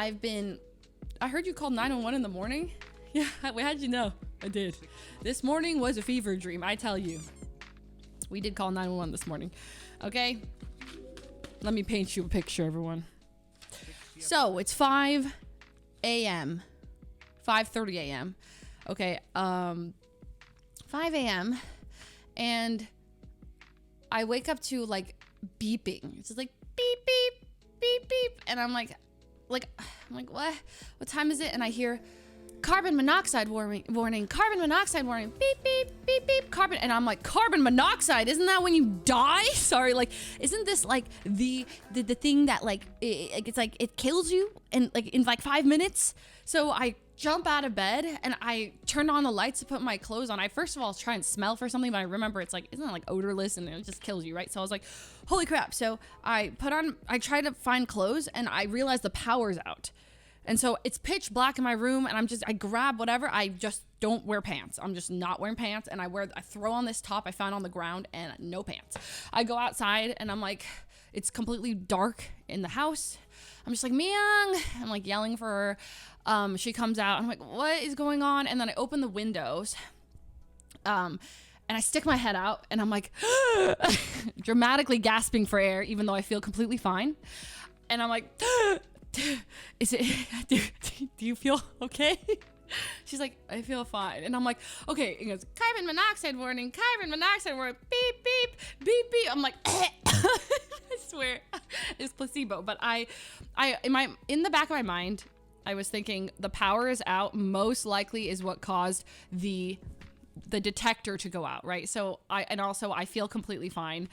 I heard you called 911 in the morning. Yeah, how'd you know? I did. This morning was a fever dream, I tell you. We did call 911 this morning. Okay? Let me paint you a picture, everyone. So, it's 5 a.m. 5:30 a.m. Okay, 5 a.m. And I wake up to like beeping. It's just like beep, beep, beep, beep. And I'm like, what? What time is it? And I hear carbon monoxide warning, carbon monoxide warning, beep, beep, beep, beep, carbon. And I'm like, carbon monoxide? Isn't that when you die? Sorry, like, isn't this like the thing that like, it's like, it kills you in like 5 minutes? So I jump out of bed and I turn on the lights to put my clothes on. I first of all try and smell for something, but I remember it's like, isn't it like odorless and it just kills you, right? So I was like, holy crap. So I try to find clothes and I realize the power's out. And so it's pitch black in my room and I grab whatever. I just don't wear pants. I'm just not wearing pants. And I throw on this top I found on the ground and no pants. I go outside and I'm like, it's completely dark in the house. I'm just like, Myung. I'm like yelling for her. She comes out. I'm like, what is going on? And then I open the windows. And I stick my head out and I'm like, dramatically gasping for air, even though I feel completely fine. And I'm like, is it, do you feel okay? She's like, I feel fine. And I'm like, okay. It goes, carbon monoxide warning, beep, beep, beep, beep. I'm like, I swear it's placebo. But in the back of my mind, I was thinking the power is out, most likely is what caused the detector to go out, right? So I feel completely fine.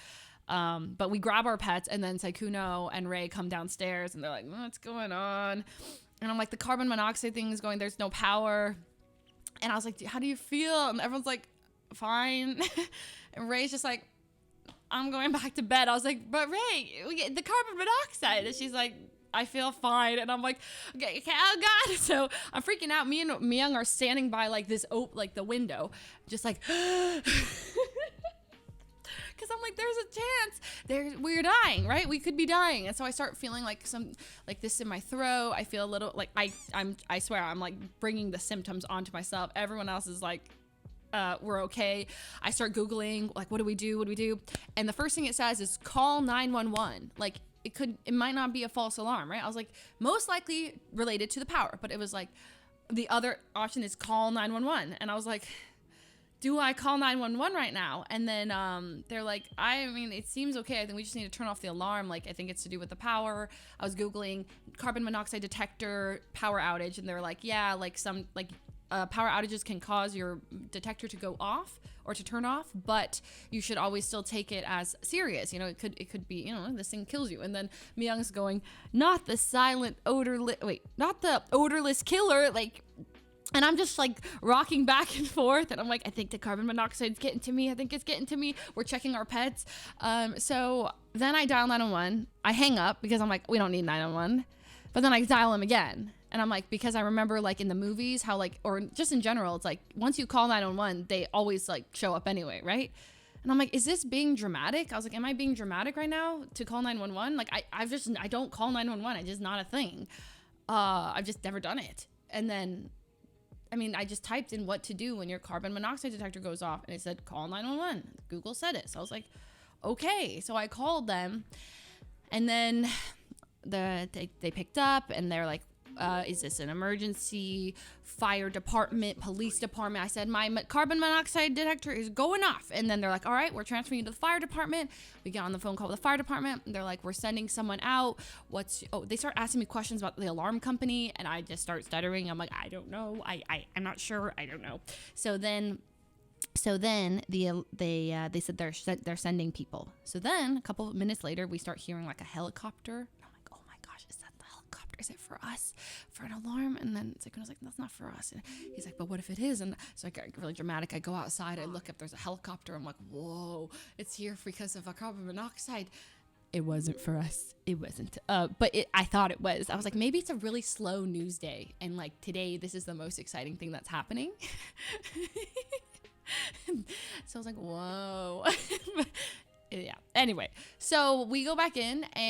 But we grab our pets and then Saikuno and Ray come downstairs and they're like, what's going on? And I'm like, the carbon monoxide thing is going, there's no power. And I was like, how do you feel? And everyone's like, fine. And Ray's just like, I'm going back to bed. I was like, but Ray, we get the carbon monoxide. And she's like, I feel fine. And I'm like, okay, oh God. So I'm freaking out. Me and Myung are standing by like the window, just like, because I'm like, there's a chance we're dying, right? We could be dying. And so I start feeling like some, like this in my throat. I feel a little like I swear I'm like bringing the symptoms onto myself. Everyone else is like, we're okay. I start Googling, like, what do we do? And the first thing it says is call 911. Like it might not be a false alarm, right? I was like, most likely related to the power, but it was like the other option is call 911. And I was like, do I call 911 right now? And then they're like, I mean, it seems okay. I think we just need to turn off the alarm. Like, I think it's to do with the power. I was Googling carbon monoxide detector power outage. And they're like, yeah, like some, like power outages can cause your detector to go off or to turn off, but you should always still take it as serious. You know, it could be, you know, this thing kills you. And then Myung's going, not the not the odorless killer, like. And I'm just like rocking back and forth. And I'm like, I think the carbon monoxide's getting to me. I think it's getting to me. We're checking our pets. So then I dial 911. I hang up because I'm like, we don't need 911. But then I dial them again. And I'm like, because I remember like in the movies how like, or just in general, it's like once you call 911, they always like show up anyway, right? And I'm like, is this being dramatic? I was like, am I being dramatic right now to call 911? Like I don't call 911. It's just not a thing. I've just never done it. And then I mean, I just typed in what to do when your carbon monoxide detector goes off and it said call 911. Google said it. So I was like, okay. So I called them and then they picked up and they're like, is this an emergency? Fire department, police department. I said, my carbon monoxide detector is going off. And then they're like, all right, we're transferring you to the fire department. We get on the phone call with the fire department. And they're like, we're sending someone out. They start asking me questions about the alarm company. And I just start stuttering. I'm like, I don't know. I'm not sure. I don't know. So then they said they're sending people. So then a couple of minutes later, we start hearing like a helicopter. Is it for us, for an alarm? And then I was like, that's not for us. And he's like, but what if it is? And so I got really dramatic. I go outside, I look up, there's a helicopter. I'm like, whoa, it's here because of a carbon monoxide. It wasn't for us. It wasn't. But I thought it was. I was like, maybe it's a really slow news day. And like today, this is the most exciting thing that's happening. So I was like, whoa. Yeah. Anyway, so we go back in and